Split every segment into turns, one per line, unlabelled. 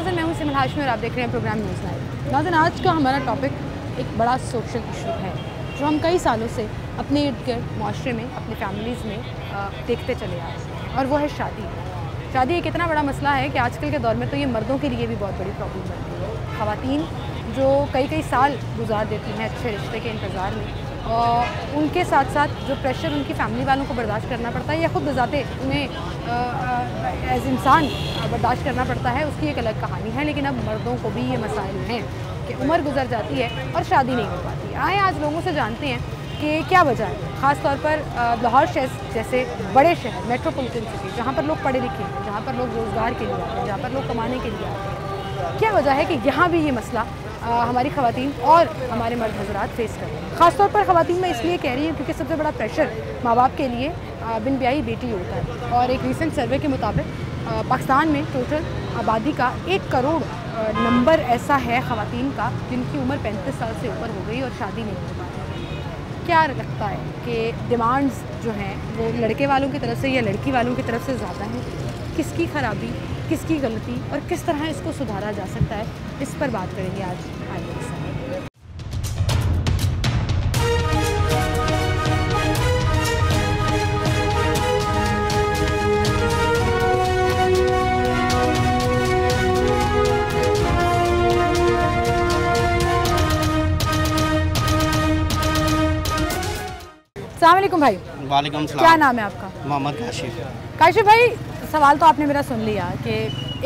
नाज़रीन, मैं हूं सिमल हाशमी और आप देख रहे हैं प्रोग्राम न्यूज़ लाइव। नाज़रीन, आज का हमारा टॉपिक एक बड़ा सोशल इशू है जो हम कई सालों से अपने इर्द गिर्द माशरे में, अपनी फैमिलीज़ में देखते चले आ रहे हैं, और वो है शादी। शादी एक इतना बड़ा मसला है कि आजकल के दौर में तो ये मर्दों के लिए भी बहुत बड़ी प्रॉब्लम बन गई है। ख़वातीन जो कई साल गुजार देती हैं अच्छे रिश्ते के इंतज़ार में, और उनके साथ साथ जो प्रेशर उनकी फैमिली वालों को बर्दाश्त करना पड़ता है या ख़ुद बज़ाते उन्हें एज़ इंसान बर्दाश्त करना पड़ता है, उसकी एक अलग कहानी है। लेकिन अब मर्दों को भी ये मसाइल हैं कि उम्र गुजर जाती है और शादी नहीं हो पाती। आए आज लोगों से जानते हैं कि क्या वजह है, ख़ास तौर पर लाहौर शहर जैसे बड़े शहर, मेट्रोपॉलिटन सिटी, जहाँ पर लोग पढ़े लिखे हैं, जहाँ पर लोग रोज़गार के लिए आते हैं, जहाँ पर लोग कमाने के लिए आते हैं। क्या वजह है कि यहाँ भी ये मसला हमारी ख़वातीन और हमारे मर्द हज़रात फेस कर रहे हैं। ख़ास तौर पर ख़वातीन मैं इसलिए कह रही हूँ क्योंकि सबसे बड़ा प्रेशर माँ बाप के लिए बिन ब्याही बेटी होता है। और एक रिसेंट सर्वे के मुताबिक पाकिस्तान में टोटल आबादी का 1 करोड़ नंबर ऐसा है ख़वातीन का जिनकी उम्र 35 साल से ऊपर हो गई और शादी नहीं हो पाई। क्या लगता है कि डिमांड्स जो हैं वो लड़के वालों की तरफ से या लड़की वालों की तरफ से ज़्यादा है? किसकी ख़राबी, किसकी गलती और किस तरह इसको सुधारा जा सकता है, इस पर बात करेंगे आज आगे। अस्सलाम वालेकुम भाई।
वालेकुम सलाम।
क्या नाम है आपका?
मोहम्मद काशिफ।
काशिफ भाई, सवाल तो आपने मेरा सुन लिया कि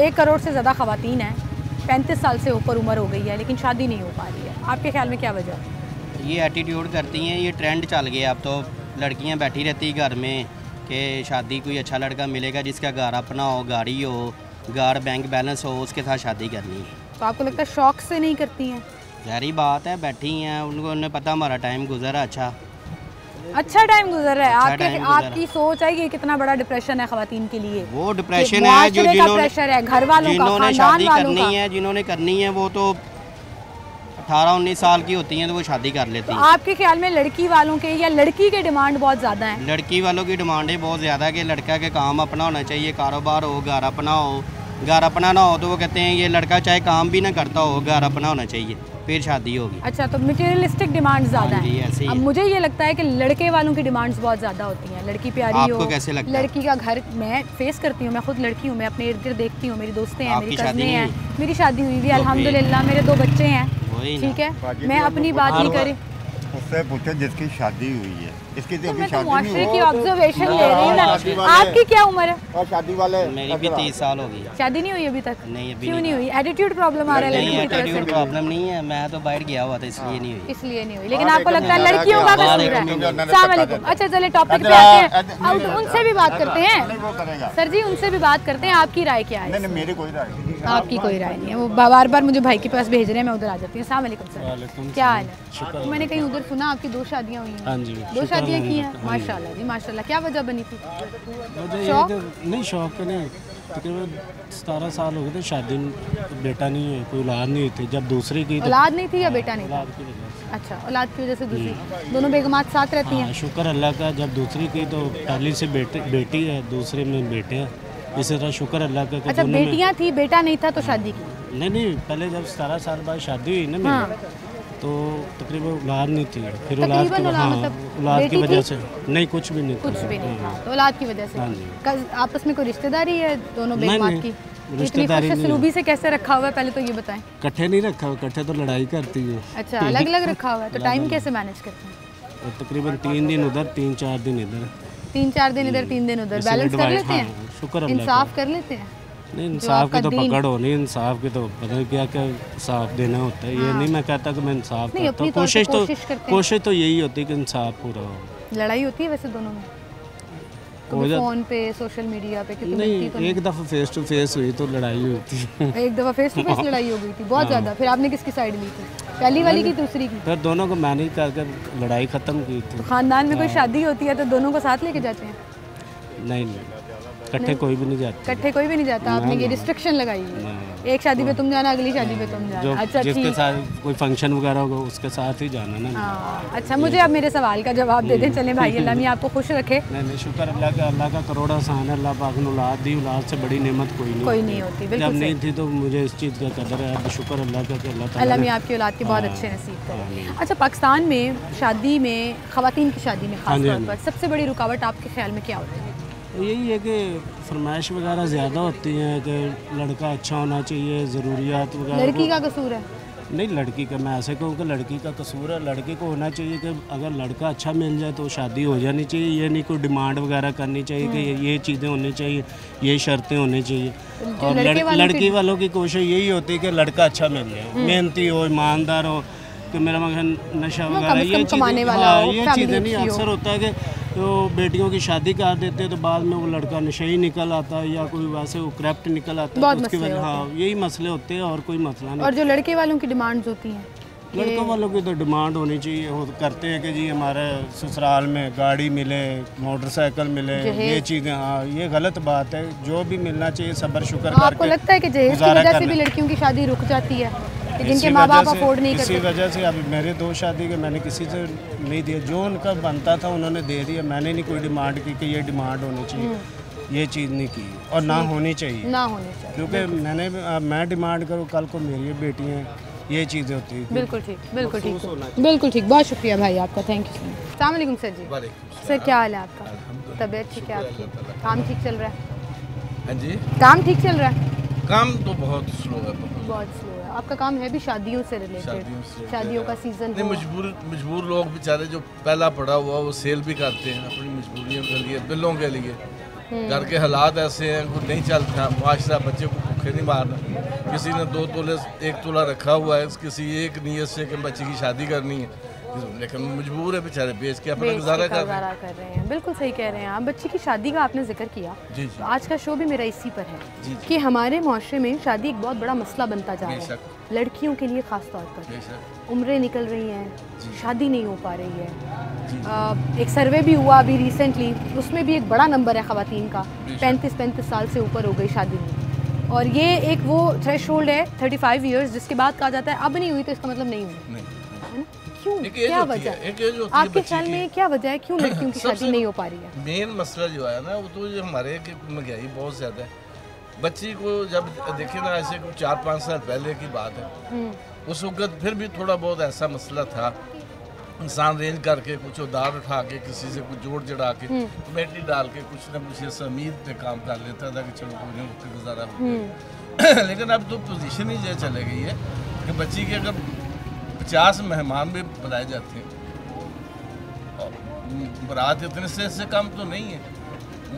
1 करोड़ से ज़्यादा ख़वातीन हैं, 35 साल से ऊपर उम्र हो गई है, लेकिन शादी नहीं हो पा रही है। आपके ख्याल में क्या वजह है?
ये एटीट्यूड करती हैं, ये ट्रेंड चल गया। अब तो लड़कियां बैठी रहती घर में कि शादी कोई अच्छा लड़का मिलेगा जिसका घर अपना हो, गाड़ी हो, घर बैंक बैलेंस हो, उसके साथ शादी करनी है।
तो आपको लगता है शौक से नहीं करती हैं?
ज़ाहिर बात है, बैठी हैं, उनको उन्हें पता हमारा टाइम गुजरा
अच्छा टाइम गुजर रहा है। आपकी सोच है कि कितना बड़ा डिप्रेशन है ख़वातीन के लिए?
वो डिप्रेशन है जो
प्रेशर है घर वालों का,
जिन्होंने शादी करनी है, जिन्होंने करनी है, वो तो 18-19 साल की होती हैं तो वो शादी कर लेती हैं।
आपके ख्याल में लड़की वालों के या लड़की के डिमांड बहुत ज़्यादा है?
लड़की वालों की डिमांडें बहुत ज़्यादा है कि लड़का के काम अपना होना चाहिए, कारोबार हो, घर अपना हो। घर अपना ना हो तो वो कहते हैं ये लड़का चाहे काम भी ना करता हो, घर अपना होना चाहिए, फिर शादी होगी।
अच्छा, तो मटेरियलिस्टिक डिमांड ज़्यादा है। अब मुझे ये लगता है कि लड़के वालों की डिमांड्स बहुत ज़्यादा होती हैं। लड़की प्यारी
आपको
हो,
कैसे लगता है?
लड़की का घर मैं फेस करती हूँ, मैं खुद लड़की हूँ, मैं अपने इर्द गिर्द देखती हूँ, मेरी दोस्तें हैं, मेरी कज़नें हैं। मेरी शादी हुई भी अल्हम्दुलिल्लाह, मेरे 2 बच्चे हैं, ठीक है। मैं अपनी बात नहीं करी,
उससे पूछे जिसकी शादी हुई है, इसकी तो
मैं तो मुआशरे की ऑब्जर्वेशन ले रही हूँ ना। आपकी क्या उम्र है?
और शादी वाले
मेरी भी 30 साल हो गई।
शादी नहीं हुई अभी तक?
नहीं, अभी
क्यों नहीं हुई? एटीट्यूड प्रॉब्लम आ रहा है
नहीं,
लड़की की तरफ से?
एटीट्यूड प्रॉब्लम नहीं है, मैं तो बाहर गया हुआ था इसलिए नहीं हुई।
इसलिए नहीं हुई। लेकिन आपको लगता है लड़कियों का कसूर है? अस्सलाम वालेकुम। अच्छा, चले टॉपिक पे आते हैं, अब उनसे भी बात करते हैं। सर जी, उनसे भी बात करते हैं, आपकी राय क्या है?
नहीं, मेरी कोई राय नहीं।
आपकी कोई राय नहीं है? वो बार बार मुझे भाई के पास भेज रहे हैं, मैं उधर आ जाती हूँ। अस्सलाम वालेकुम सर, क्या हाल है? मैंने कहीं उधर सुना आपकी 2 शादियाँ हुई हैं।
हाँ जी,
2 शादियाँ की हैं, माशाल्लाह जी माशाल्लाह। क्या वजह बनी थी?
शौक नहीं, शौक तो नहीं, तकरीबन 17 साल हो गए थे शादी, बेटा नहीं है, कोई औलाद नहीं थी। जब दूसरी की तो
औलाद नहीं थी या बेटा नहीं था?
औलाद की वजह से।
अच्छा, औलाद की वजह से दूसरी, दोनों बेगमात साथ रहती हैं?
शुक्र अल्लाह का, जब दूसरी की तो पहली से बेटी है, दूसरे में बेटे हैं। इसी तरह शुक्र अल्लाह का।
अच्छा, बेटियाँ थी, बेटा नहीं था तो शादी की?
नहीं, पहले जब 17 साल बाद शादी हुई ना मेरी, तो तकरीबन औलाद नहीं थी। फिर औलाद की वजह से नहीं, कुछ भी नहीं,
कुछ भी नहीं था, तो औलाद की वजह से। आपस में कोई रिश्तेदारी है दोनों बेगमात की? रिश्तेदारी सलूबी से कैसे रखा हुआ है, पहले तो ये बताएं।
इकट्ठे नहीं रखा हुआ, इकट्ठे तो लड़ाई करती है।
अच्छा, अलग अलग रखा हुआ है, तो टाइम कैसे मैनेज करते हैं?
तकरीबन 3 दिन उधर, 3-4 दिन इधर।
3-4 दिन इधर, 3 दिन उधर, बैलेंस कर लेते हैं?
शुक्र,
इंसाफ कर लेते हैं?
नहीं, इंसाफ की तो पकड़ हो नहीं, इंसाफ की तो पता नहीं क्या क्या इंसाफ देना होता है। ये नहीं मैं कहता कि मैं इंसाफ करता हूँ, कोशिश तो यही होती है कि इंसाफ पूरा हो।
लड़ाई होती है वैसे दोनों में? फोन पे, सोशल मीडिया पे?
नहीं, एक दफ़ा फेस टू फेस हुई तो लड़ाई हुई थी।
एक दफ़ा फेस टू फेस लड़ाई हो गई थी बहुत ज़्यादा। फिर आपने किसकी साइड ली थी, पहली वाली की दूसरी की?
फिर दोनों को मैनेज करके लड़ाई ख़त्म की थी।
खानदान में कोई शादी होती है तो दोनों को साथ लेके जाते हैं?
नहीं, इकट्ठे कोई भी नहीं जाता।
इकट्ठे कोई भी नहीं जाता, आपने ये रिस्ट्रिक्शन लगाई है, एक शादी पे तुम जाना, अगली शादी पे तुम जाना। अच्छा,
जिसके साथ कोई फंक्शन वगैरह होगा उसके साथ ही जाना ना।
अच्छा, मुझे अब मेरे सवाल का जवाब दे दें। चलें भाई, अल्लाह मियां आपको खुश रखे।
नहीं, शुक्र अल्लाह का करोड़ एहसान है। अल्लाह पाक ने औलाद दी, औलाद से बड़ी नेमत कोई नहीं
होती।
जब नहीं थी तो मुझे इस चीज़ का कदर है। अब शुक्र अल्लाह का कि
अल्लाह मियां आपकी औलाद के बहुत अच्छे नसीब करे। अच्छा, पाकिस्तान में शादी में, ख़वातीन की शादी में खास तौर पर सबसे बड़ी रुकावट आपके ख्याल में क्या होती है?
यही है कि फरमाइश वगैरह ज़्यादा होती हैं कि लड़का अच्छा होना चाहिए, ज़रूरियात वगैरह।
लड़की का कसूर है? नहीं,
लड़की का मैं ऐसे कहूँ कि लड़की का कसूर है। लड़के को होना चाहिए कि अगर लड़का अच्छा मिल जाए तो शादी हो जानी चाहिए। ये नहीं कोई डिमांड वगैरह करनी चाहिए कि ये चीज़ें होनी चाहिए, ये शर्तें होनी चाहिए। और लड़की वालों की कोशिश यही होती है कि लड़का अच्छा मिल जाए, मेहनती हो, ईमानदार हो, कि मेरा मगन नशा वगैरह ये चीज़ें नहीं। अक्सर होता है कि तो बेटियों की शादी कर देते हैं तो बाद में वो लड़का नशे निकल आता है या कोई वैसे वो करप्ट निकल आता है, उसकी वजह। हाँ, यही मसले होते हैं और कोई मसला नहीं।
और जो लड़के वालों की डिमांड्स होती हैं,
लड़कों वालों की तो डिमांड होनी चाहिए। वो करते हैं कि जी हमारे ससुराल में गाड़ी मिले, मोटरसाइकिल मिले, ये चीज़ें। हाँ, ये गलत बात है। जो भी मिलना चाहिए सब्र शुक्र करके।
आपको लगता है कि जहेज की वजह से भी लड़कियों की शादी रुक जाती है, जिनके माँ बाप अफोर्ड नहीं करते?
इसी वजह से अब मेरे 2 शादी के मैंने किसी से नहीं दिया, जो उनका बनता था उन्होंने दे दिया। मैंने नहीं कोई डिमांड की कि ये डिमांड होनी चाहिए, ये चीज़ नहीं की और ना होनी चाहिए, क्योंकि मैं डिमांड करूँ कल को मेरी बेटी हैं, ये चीज़ें होती है।
बिल्कुल ठीक, बिल्कुल ठीक, बिल्कुल ठीक। बहुत शुक्रिया भाई आपका, थैंक यू सो मच। अस्सलाम वालेकुम सर जी। सर क्या हाल है आपका? तबीयत ठीक है आपकी? काम ठीक चल रहा है?
हाँ जी,
काम ठीक चल रहा है?
काम तो बहुत स्लो है,
बहुत स्लो है। आपका काम है भी शादियों से रिलेटेड, शादियों का सीजन
नहीं। मजबूर लोग बेचारे जो पहला पड़ा हुआ वो सेल भी करते हैं अपनी मजबूरियों के लिए, बिलों के लिए। घर के हालात ऐसे हैं, कुछ नहीं चलता माशरा, बच्चे को भूखे नहीं मारना। किसी ने 2 तोले 1 तोला रखा हुआ है, किसी एक नीयत से कि बच्चे की शादी करनी है, लेकिन मजबूर है बेचारे बेच के अपना गुजारा कर
रहे हैं। बिल्कुल सही कह रहे हैं आप। बच्चे की शादी का आपने जिक्र किया, तो आज का शो भी मेरा इसी पर है कि हमारे माशरे में शादी एक बहुत बड़ा मसला बनता जा रहा है, लड़कियों के लिए खास तौर पर। उम्रें निकल रही हैं, शादी नहीं हो पा रही है। एक सर्वे भी हुआ अभी रिसेंटली, उसमें भी एक बड़ा नंबर है ख़वातीन का, 35 साल से ऊपर हो गई शादी में। और ये एक वो थ्रेशोल्ड है 35 इयर्स, जिसके बाद कहा जाता है अब नहीं हुई तो इसका मतलब नहीं हुई। क्यों, क्या वजह आपके ख्याल में, क्या वजह है, क्यों लड़कियों की शादी नहीं हो पा रही है?
मेन मसला जो है ना वो तो जो हमारे कि महंगाई बहुत ज़्यादा है। बच्ची को जब देखे ना, ऐसे 4-5 साल पहले की बात है, उस वक्त फिर भी थोड़ा बहुत ऐसा मसला था, इंसान रेंज करके कुछ उधार उठा के किसी से कुछ जोड़ जड़ा के कमेटी डाल के कुछ ना कुछ ऐसा उम्मीद पे काम कर लेता था कि चलो कोई नहीं गुजारा हो। लेकिन अब तो पोजीशन ही ये चले गई है कि बच्ची के अगर 50 मेहमान भी बुलाए जाते हैं और बारात इतने से कम तो नहीं है।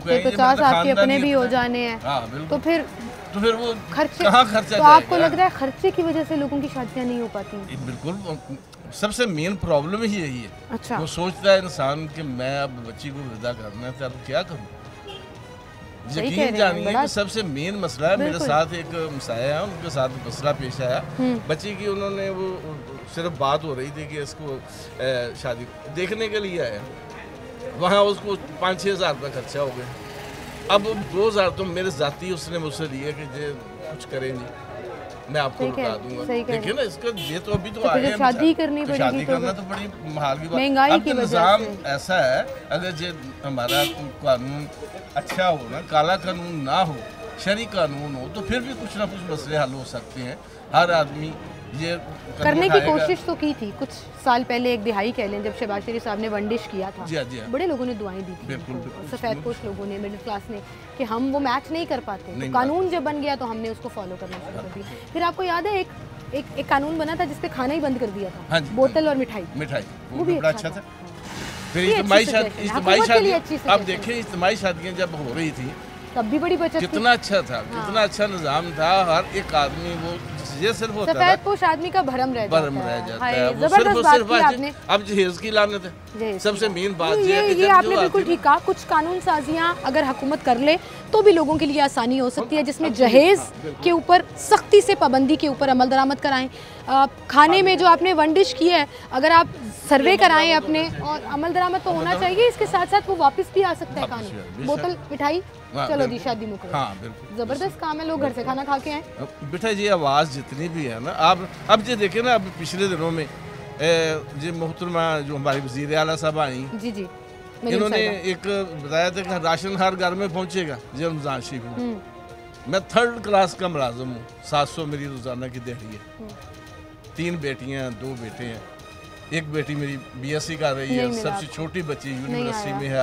50 आपके अपने भी हो जाने हैं।
हाँ, बिल्कुल।
तो फिर
वो
खर्चे
कहाँ खर्चा
तो आपको लग रहा है खर्चे की वजह से लोगों की शादियाँ नहीं हो पाती?
बिल्कुल, सबसे मेन प्रॉब्लम ही यही है।
अच्छा।
वो सोचता है इंसान कि मैं अब बच्ची को विदा करना है तो अब क्या करूँ। यकीन जानिए कि सबसे मेन मसला है। मेरे साथ एक मसाया है, उनके साथ मसला पेश आया। बच्ची की उन्होंने वो सिर्फ बात हो रही थी कि इसको शादी देखने के लिए आया, वहाँ उसको 5-6 हज़ार रुपये खर्चा हो गया। अब 2,000 तो मेरे जाती उसने मुझसे लिए कि जे कुछ करेंगे मैं आपको बता दूंगा। देखिए ना, इसका ये तो अभी तो आगे
शादी करनी पड़ेगी,
शादी करना तो बड़ी महाल की बात।
महंगाई की
निज़ाम ऐसा है, अगर जे हमारा कानून अच्छा हो ना, काला कानून ना हो, शरी कानून हो, तो फिर भी कुछ ना कुछ मसले हल हो सकते हैं। हर आदमी ये
करने की कोशिश तो की थी कुछ साल पहले, एक दिहाई कह लें, जब शहबाज शरीफ साहब ने वनडिश किया था।
जी।
बड़े लोगों ने दुआएं दी थी, सफ़ेदपोश लोगों ने, मिडिल क्लास ने, कि हम वो मैच नहीं कर पाते। तो कानून जब बन गया तो हमने उसको फॉलो करना शुरू कर दिया। फिर आपको याद है एक कानून बना था जिसपे खाना ही बंद कर दिया था, बोतल और मिठाई। वो भी अच्छा था।
फिर इज्तिमाई शादी, अब देखें इज्तिमाई शादियाँ जब हो रही थी
तब भी बड़ी बचत, कितना
अच्छा था, कितना अच्छा निज़ाम था। हर एक आदमी वो ये सिर्फ होता था,
सफेदपोश आदमी का भरम रह जाता है।
जबरदस्त बात की आपने। अब जहेज की लानत है, सबसे मेन बात
ये आपने बिल्कुल ठीक कहा। कुछ कानून साजियाँ अगर हुकूमत कर ले तो भी लोगों के लिए आसानी हो सकती है, जिसमें जहेज के ऊपर सख्ती से पाबंदी के ऊपर अमल दरामद कराएं। खाने में जो आपने वनडिश की है, अगर आप सर्वे कराएं अपने, और अमल दरामद तो होना चाहिए, इसके साथ साथ वो वापस भी आ सकता है। कानून बोतल मिठाई
हाँ,
चलो जी
बिल्कुल।
शादी मुकर।
हाँ बिल्कुल
जबरदस्त काम है, लोग घर से खाना खा के आए।
बेटा जी आवाज़ जितनी भी है ना, आप अब ये देखें ना, अब पिछले दिनों में जी मोहतरमा जो हमारी वज़ीर आला साहब आई,
जी जी मरीम
इन्होंने
साहिबा।
एक बताया था कि राशन हर घर में पहुंचेगा जी रमज़ान शरीफ में।
हम्म,
मैं 3rd क्लास का मुलाजिम हूँ, 700 मेरी रोज़ाना की दिहाड़ी है, 3 बेटियाँ 2 बेटे हैं, एक बेटी मेरी BSc कर रही है,
नहीं मिला
सबसे
आपको।
छोटी बच्ची
नहीं
यूनिवर्सिटी
आया।
में है,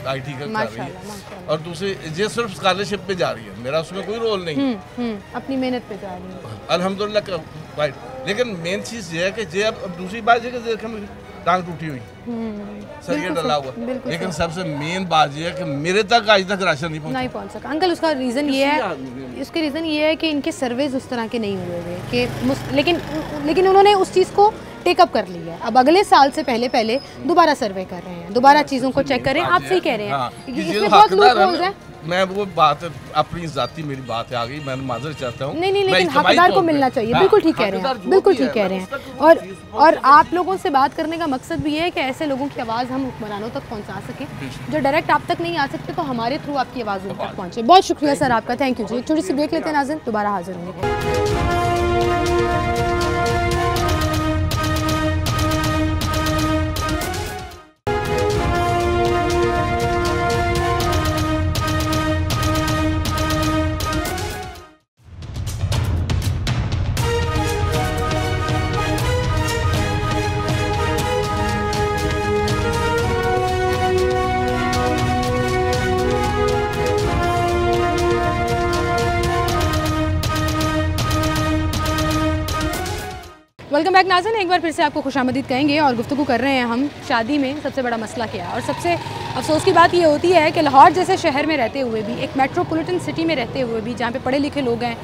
IT का कर रही
माशाल्लाह
है,
माशाल्लाह।
और दूसरी ये सिर्फ स्कॉलरशिप पे जा रही है, मेरा उसमें कोई रोल नहीं।
अपनी मेहनत पे जा रही है।
अल्हम्दुलिल्लाह का राइट। लेकिन मेन चीज़ ये है कि जे अब दूसरी बात ये कि देखें मेरी टांग टूटी हुई, सरिया
बिल्कुल
डला
सही,
हुआ,
बिल्कुल
लेकिन
सही।
सबसे मेन बात ये है कि मेरे तक आज तक राशन नहीं पहुंचा।
नहीं पहुंच सका अंकल। उसका रीज़न ये है, इसके रीज़न ये है कि इनके सर्वेज उस तरह के नहीं हुए हुए कि लेकिन उन्होंने उस चीज़ को टेकअप कर लिया है। अब अगले साल से पहले दोबारा सर्वे कर रहे हैं, दोबारा चीज़ों को चेक कर रहे हैं। आप सही कह रहे
हाँ,
हैं,
कि ये
इसमें बहुत
हकदार है
लूपहोल्स
ना,
हैं।
मैं वो बात अपनी जाती मेरी बात आ गई, मैं माजर चाहता हूँ।
नहीं
मैं
लेकिन
इज्तिमाई
हकदार को
तौर पे-
मिलना चाहिए।
हाँ,
बिल्कुल ठीक कह रहे हैं
हकदार
आप,
जो
बिल्कुल
भी
ठीक कह
है,
रहे
मैं
हैं।
उसका कोई चीज़
और आप लोगों से बात करने का मकसद भी ये है कि ऐसे लोगों की आवाज़ हम हुक्मरानों तक पहुंचा सकें जो डायरेक्ट आप तक नहीं आ सकते, तो हमारे थ्रू आपकी आवाज़ उन तक पहुंचे। बहुत शुक्रिया सर आपका, थैंक यू जी। एक छोटी सी ब्रेक लेते हैं नाज़रीन, दोबारा हाजिर होंगे। वेलकम बैक नाज़रीन, एक बार फिर से आपको खुशामदीद कहेंगे और गुफ्तगू कर रहे हैं हम शादी में सबसे बड़ा मसला क्या है। और सबसे अफसोस की बात ये होती है कि लाहौर जैसे शहर में रहते हुए भी, एक मेट्रोपॉलिटन सिटी में रहते हुए भी, जहाँ पे पढ़े लिखे लोग हैं,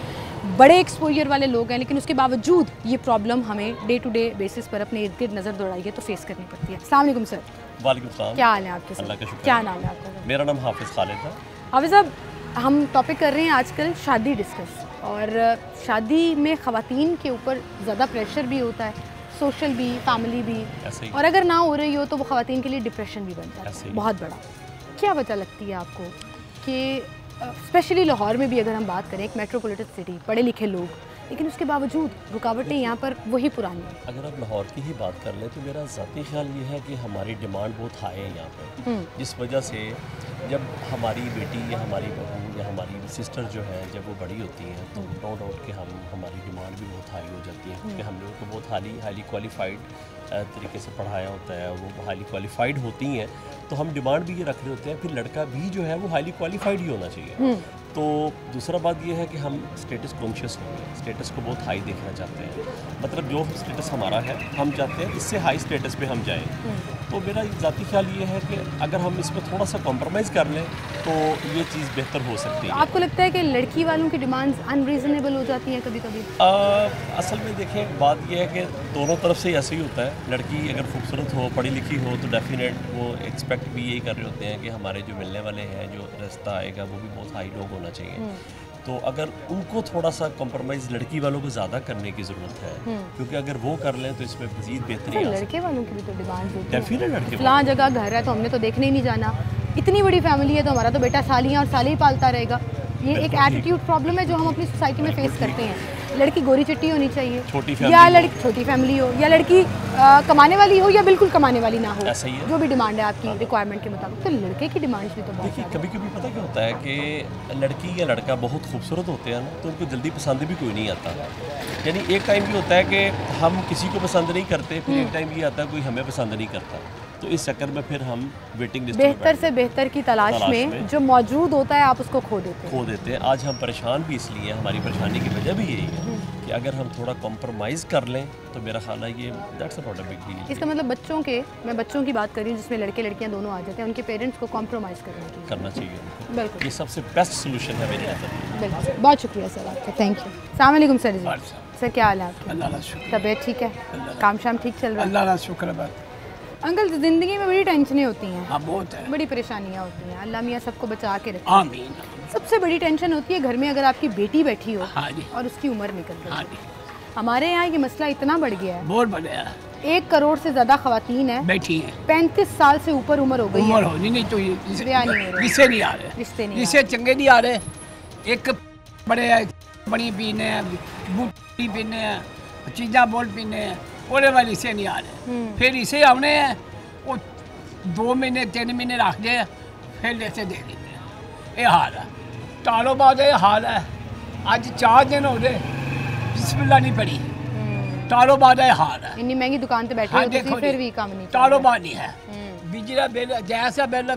बड़े एक्सपोजर वाले लोग हैं, लेकिन उसके बावजूद ये प्रॉब्लम हमें डे टू डे बेसिस पर अपने इर्द गिर्द नज़र दौड़ाइए तो फेस करनी पड़ती है। अस्सलाम वालेकुम सर।
वालेकुम सलाम।
क्या हाल है आपके
अल्लाह का
सर?
शुक्र
क्या
है।
नाम है आपका?
मेरा नाम हाफिज़ खालिद है।
हाफिज़ साहब, हम टॉपिक कर रहे हैं आजकल शादी डिस्कस, और शादी में ख़वातीन के ऊपर ज़्यादा प्रेशर भी होता है, सोशल भी, फैमिली भी,
ऐसे ही।
और अगर ना हो रही हो तो वो ख़वातीन के लिए डिप्रेशन भी बन जाता
ऐसे
है
ही।
बहुत बड़ा। क्या वजह लगती है आपको कि स्पेशली लाहौर में भी अगर हम बात करें, एक मेट्रोपॉलिटन सिटी, पढ़े लिखे लोग, लेकिन उसके बावजूद रुकावटें यहाँ पर वही पुरानी हैं?
अगर आप लाहौर की ही बात कर लें तो मेरा ज़ाती ख्याल ये है कि हमारी डिमांड बहुत हाई है यहाँ पे, जिस वजह से जब हमारी बेटी या हमारी बहू या हमारी सिस्टर जो है जब वो बड़ी होती हैं तो नो डाउट कि हमारी डिमांड भी बहुत हाई हो जाती है, क्योंकि हम लोगों को बहुत हाईली क्वालिफाइड तरीके से पढ़ाया होता है, वो हाईली क्वालिफाइड होती हैं, तो हम डिमांड भी ये रख रहे होते हैं, फिर लड़का भी जो है वो हाईली क्वालिफाइड ही होना चाहिए। तो दूसरा बात ये है कि हम स्टेटस कॉन्शियस हो गए, स्टेटस को बहुत हाई देखना चाहते हैं, मतलब जो स्टेटस हमारा है हम चाहते हैं इससे हाई स्टेटस पे हम जाएं। तो मेरा ज़ाती ख्याल ये है कि अगर हम इसमें थोड़ा सा कॉम्प्रोमाइज़ कर लें तो ये चीज़ बेहतर हो सकती है।
आपको लगता है कि लड़की वालों की डिमांड्स अनरीजनेबल हो जाती हैं कभी कभी?
असल में देखें, बात यह है कि दोनों तरफ से ऐसे ही होता है। लड़की अगर खूबसूरत हो, पढ़ी लिखी हो तो डेफिनेट वो एक्सपेक्ट भी यही कर रहे होते हैं कि हमारे जो मिलने वाले हैं, जो रास्ता आएगा वो भी बहुत हाई लोग होना चाहिए। तो अगर उनको थोड़ा सा कॉम्प्रोमाइज़ लड़की वालों को ज़्यादा करने की ज़रूरत है, क्योंकि अगर वो कर लें तो इसमें मज़ीद बेहतरी
सर,
आ सकती
लड़के वालों की भी तो डिमांड होती है।
डेफिनेट लड़के
फलां जगह घर है तो हमने तो देखने ही नहीं जाना, इतनी बड़ी फैमिली है तो हमारा तो बेटा सालियाँ और साले ही पालता रहेगा। ये एक
बिल्कुल ठीक।
एटीट्यूड प्रॉब्लम है जो हम अपनी सोसाइटी में फेस करते हैं। लड़की गोरी चिट्टी होनी चाहिए,
छोटी
या
फैमिली
लड़की छोटी फैमिली हो, या लड़की कमाने वाली हो या बिल्कुल कमाने वाली ना हो,
ऐसा ही है।
जो भी डिमांड है आपकी रिक्वायरमेंट के मुताबिक। तो लड़के की डिमांड्स भी तो बहुत
देखिए,
ज़्यादा
कभी कभी पता क्या होता है कि लड़की या लड़का बहुत खूबसूरत होते हैं ना, तो उनको जल्दी पसंद भी कोई नहीं आता। यानी एक टाइम ये होता है कि हम किसी को पसंद नहीं करते, फिर एक टाइम ये आता है कोई हमें पसंद नहीं करता, तो इस चक्कर में फिर हम वेटिंग लिस्ट में
बेहतर से बेहतर की तलाश में जो मौजूद होता है आप उसको खो देते हैं।
खो देते हैं। आज हम परेशान भी इसलिए हैं, हमारी परेशानी की वजह भी यही है कि अगर हम थोड़ा कॉम्प्रोमाइज़ कर लें तो मेरा ख्याल है ये that's not a big deal.
इसका मतलब मैं बच्चों की बात कर रही हूँ जिसमें लड़के लड़कियाँ दोनों आ जाते हैं, उनके पेरेंट्स को कॉम्प्रोमाइज़
करना चाहिए उनको।
बिल्कुल
ये सबसे बेस्ट सोल्यूशन है मेरे नज़र में।
बिल्कुल। बहुत शुक्रिया सर आपका, थैंक यू। अस्सलाम वालेकुम सर जी। सर क्या हाल है आपका?
अल्लाह का शुक्र,
तबीयत ठीक है? काम शाम ठीक चल रहा है?
अल्लाह का शुक्र है। बात
अंकल, ज़िंदगी में बड़ी टेंशनें होती हैं,
हाँ बहुत है।
बड़ी परेशानियाँ होती हैं, अल्लाह मियाँ सबको बचा के रखे।
आमीन।
सबसे बड़ी टेंशन होती है घर में अगर आपकी बेटी बैठी हो
हाँ जी,
और उसकी उम्र निकल
हाँ
गई।
जी,
हमारे यहाँ ये मसला इतना बढ़ गया है
बहुत बढ़िया।
1 करोड़ से ज़्यादा ख़वातीन है
बैठी हैं,
35 साल से ऊपर उम्र हो गई
उम्र
है,
होनी नहीं तो
ब्याह नहीं हो रहा।
रिश्ते नहीं आ रहे,
रिश्ते नहीं
रिश्ते चंगे नहीं आ रहे। एक बड़े बड़ी पीने हैं, बूटी पीने हैं, चीज़ा बोल पीने हैं, ओले वाले रिश्ते नहीं आ रहे। फिर रिश्ते आने हैं, वो 2 महीने 3 महीने रख दे, फिर रिश्ते दे देते हैं। ये हाल है, तालो बाद ये हाल है। आज 4 दिन हो गए बिस्मिल्लाह नहीं पड़ी, तालो बाद ये हाल है।
इतनी महंगी दुकान पे बैठे
हाँ,
हो तुसी,
देखो
फिर
जी,
भी काम नहीं
तालो
चल रहा।
बाद नहीं है। बिजली बिल जैसा बिल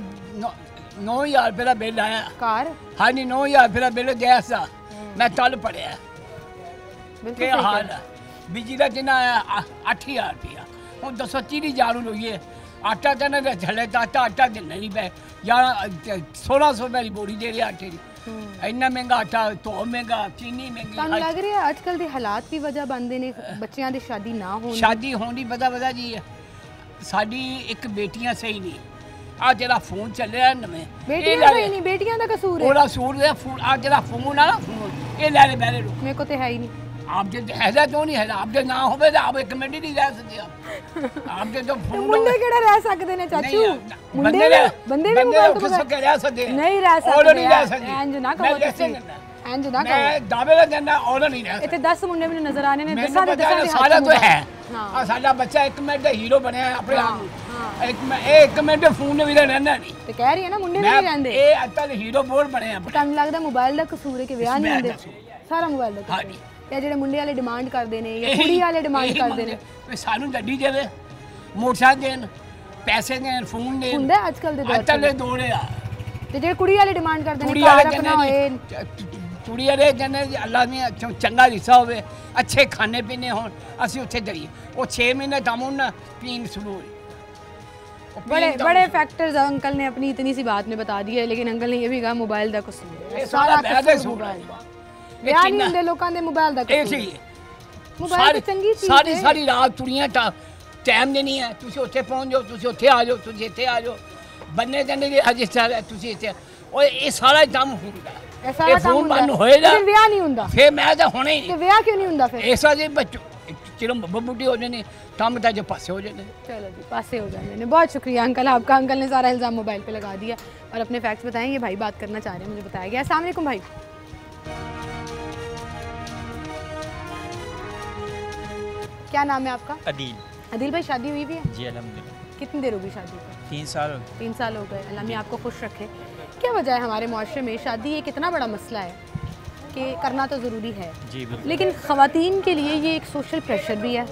9,000 रुपये का बिल आया।
कार
हाँ जी 9,000 रुपये का बिल जैसा मैं तल पड़िया।
बिल्कुल
क्या
सही
हाल
कह
है, बिजली का जिन्ना आया 8,000 रुपया, हूँ 230,000 होई है। आटा कहना झले आटा देना नहीं पे, या 1,600 रुपये की बोरी दे रहे आटे की। इन्ना महंगा आटा, तो महंगा, चीनी
ਤੁਹਾਨੂੰ
महंगी।
ਲੱਗ ਰਿਹਾ ਅੱਜ ਕੱਲ ਦੇ ਹਾਲਾਤ ਵੀ ਵਜ੍ਹਾ ਬਣਦੇ ਨੇ ਬੱਚਿਆਂ ਦੀ ਸ਼ਾਦੀ ਨਾ ਹੋਣ ਦੀ?
शादी होनी पता जी है साडी एक बेटियां सही नहीं। आ जरा फोन चलिया नਵੇਂ
ਬੇਟੀਆਂ ਦਾ ਹੀ ਨਹੀਂ, ਬੇਟੀਆਂ ਦਾ ਕਸੂਰ ਹੈ।
ओला सूट दे फोन, आ जरा फोन आ ना फोन ये ले बहरे लो।
ਮੇਰੇ ਕੋ ਤੇ ਹੈ ਹੀ ਨਹੀਂ।
आप जो हैजा क्यों नहीं है, आप जो ना होवे तो आप एक मिनट ही नहीं रह सकते। आप जो
ਤੇ
फोन
ਮੁੰਡੇ ਕਿਹੜਾ ਰਹਿ ਸਕਦੇ ਨੇ ਚਾਚੂ? ਮੁੰਡੇ
बंदे
ਵੀ ਬੰਦੇ ਵੀ ਮੋਬਾਈਲ ਤੋਂ
किस के रह सकते
ਨਹੀਂ ਰਹਿ
और
ਸਕਦੇ।
नहीं रह सकते।
ਇੰਜ ਨਾ
मैं
ਕਹੋ
कैसे
ਤੁਸੀਂ,
करना?
ਇੰਜ ਨਾ ਕਹੋ।
मैं दावे का देना और नहीं रह
ਇੱਥੇ 10 ਮੁੰਡੇ ਮੈਨੂੰ ਨਜ਼ਰ ਆਨੇ ਨੇ,
ਮੈਨੂੰ
ਦਸਾਂ ਦੇ
ਪਤਾ
ਦਸਾਂ
ਹੈ
ਦੇ
ਸਾਰਾ
ਹੱਥ
तो है।
हाँ।
ਆ ਸਾਡਾ ਬੱਚਾ 1 ਮਿੰਟ ਦਾ ਹੀਰੋ ਬਣਿਆ ਆਪਣੇ ਆਪ ਨੂੰ। ਇੱਕ ਮਿੰਟ ਫੋਨ ਵੀ ਰਹਿਣਾ ਨਹੀਂ।
ਤੇ ਕਹਿ ਰਹੀ ਹੈ ਨਾ ਮੁੰਡੇ ਨਹੀਂ ਰਹਿੰਦੇ।
ਇਹ ਅੱਜ ਤੱਕ ਹੀਰੋ ਬੋਲ ਬਣੇ ਆ।
ਤੁਹਾਨੂੰ ਲੱਗਦਾ ਮੋਬਾਈਲ ਦਾ ਕਸੂਰ ਹੈ ਕਿ ਵਿਆਹ ਨਹੀਂ ਹੁੰਦੇ? ਸਾਰਾ ਮੋਬਾਈਲ ਦਾ ਕਸੂਰ
ਹਾਂਜੀ।
ਹੈ। ਜਾਂ ਜਿਹੜੇ ਮੁੰਡੇ ਵਾਲੇ ਡਿਮਾਂਡ ਕਰਦੇ ਨੇ ਜਾਂ ਕੁੜੀ ਵਾਲੇ ਡਿਮਾਂਡ ਕਰਦੇ ਨੇ?
ਵੀ ਸਾਨੂੰ ਗੱਡੀ ਦੇਵੇ, ਮੋਟਰਸਾਈਕਲ ਦੇਣ, ਪੈਸੇ ਦੇਣ, ਫੋਨ ਦੇਣ।
ਹੁੰਦਾ ਅੱਜ ਕੱਲ ਦੇ
ਅੱਜ ਤੱਕ ਦੇ ਦੌੜ ਆ।
ਤੇ ਜਿਹੜੇ ਕੁੜੀ ਵਾਲੇ ਡਿਮਾਂਡ ਕਰਦੇ ਨੇ
ਕੁੜੀ
ਘਰ
ਵਾਲੇ
ਆਪਣਾ ਹੋਏ,
ਕੁੜੀ ਵਾਲੇ ਕਹਿੰਦੇ ਜੀ ਅੱਲਾ ਨੇ ਚੰਗਾ ਹਿੱਸਾ ਹੋਵੇ, ਅੱਛੇ ਖਾਣੇ ਪੀਣੇ ਹੋਣ, ਅਸੀਂ ਉੱਥੇ ਜਾਈਏ। ਉਹ 6 ਮਹੀਨੇ ਦਮ ਉਹਨਾਂ ਪੀਣ शुरू हुई।
बड़े फैक्टर्स अंकल ने अपनी इतनी सी बात में बता दिया है, लेकिन अंकल ने ये भी कहा मोबाइल का कसूर है।
ਇਹ ਸਾਰਾ ਬਹਿਦੇ
कसूर
ਸੂਟ
मोबाइल ਦਾ। ਵਿਆਹ ਨਹੀਂ ਹੁੰਦੇ ਲੋਕਾਂ ਦੇ ਮੋਬਾਈਲ ਦਾ
ਇਹ
ਕਸੂਰ।
ਸੀ
ਮੋਬਾਈਲ ਤਾਂ ਚੰਗੀ ਚੀਜ਼
ਸਾਰੀ
ਹੈ।
ਸਾਰੀ ਰਾਤ ਤੁਰੀਆਂ ਟਾਈਮ ਦੇ ਨਹੀਂ ਹੈ। ਤੁਸੀਂ ਉੱਥੇ ਪਹੁੰਚ ਜਾਓ, ਤੁਸੀਂ ਉੱਥੇ ਆ ਜਾਓ, ਤੁਸੀਂ ਇੱਥੇ ਆ ਜਾਓ। ਬੰਨੇ ਕਹਿੰਦੇ ਜੀ ਅੱਜ ਸਾਰਾ ਤੁਸੀਂ ਇੱਥੇ, ਓਏ ਇਹ ਸਾਰਾ ਕੰਮ ਹੁੰਦਾ।
ਇਹ ਸਾਰਾ ਕੰਮ
ਫੋਨ ਬੰਦ
ਹੁੰਦਾ
ਹੋਏਗਾ,
ਫਿਰ ਵਿਆਹ ਨਹੀਂ ਹੁੰਦਾ।
ਫਿਰ ਮੈਂ ਤਾਂ ਹੁਣੇ ਹੀ
ਤੇ ਵਿਆਹ ਕਿਉਂ ਨਹੀਂ ਹੁੰਦਾ ਫਿਰ?
ਐਸਾ ਜੇ ਬੱਚੋ ਚਲੋ ਬੁੱਢੀ ਹੋ ਜਾਣੇ, ਕੰਮ ਤਾਂ ਜੋ ਪਾਸੇ ਹੋ जाने।
चलो जी, पासे हो जाने। बहुत शुक्रिया अंकल आपका। अंकल ने सारा इल्ज़ाम मोबाइल पे लगा दिया और अपने फैक्ट्स बताएं। ये भाई बात करना चाह रहे हैं, मुझे बताया गया। अस्सलाम वालेकुम भाई। क्या नाम है आपका?
अदील।
अदिल भाई, शादी हुई भी है?
जी अल्हम्दुलिल्लाह।
कितनी देर होगी शादी को?
3 साल हो गए।
3 साल हो गए। अल्लाह मियां आपको खुश रखे। क्या वजह है हमारे माशरे में शादी एक इतना बड़ा मसला है कि करना तो ज़रूरी है,
जी बिल्कुल।
लेकिन ख़वातीन के लिए ये एक सोशल प्रेशर भी है,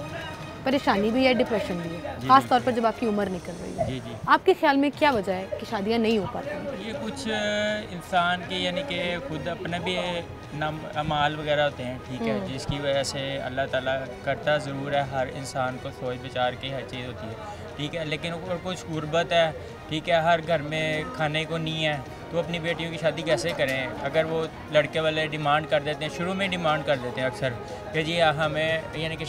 परेशानी भी है, डिप्रेशन भी है, ख़ास तौर पर जब आपकी उम्र निकल रही है।
जी जी।
आपके ख्याल में क्या वजह है कि शादियाँ नहीं हो पाती?
ये कुछ इंसान के यानी कि खुद अपने भी नाम अमाल वगैरह होते हैं, ठीक है, जिसकी वजह से अल्लाह ताला करता ज़रूर है। हर इंसान को सोच विचार की हर चीज़ होती है, ठीक है, लेकिन और कुछ गुर्बत है, ठीक है, हर घर में खाने को नहीं है, तो अपनी बेटियों की शादी कैसे करें? अगर वो लड़के वाले डिमांड कर देते हैं, शुरू में डिमांड कर देते हैं अक्सर कि जी हमें यानी कि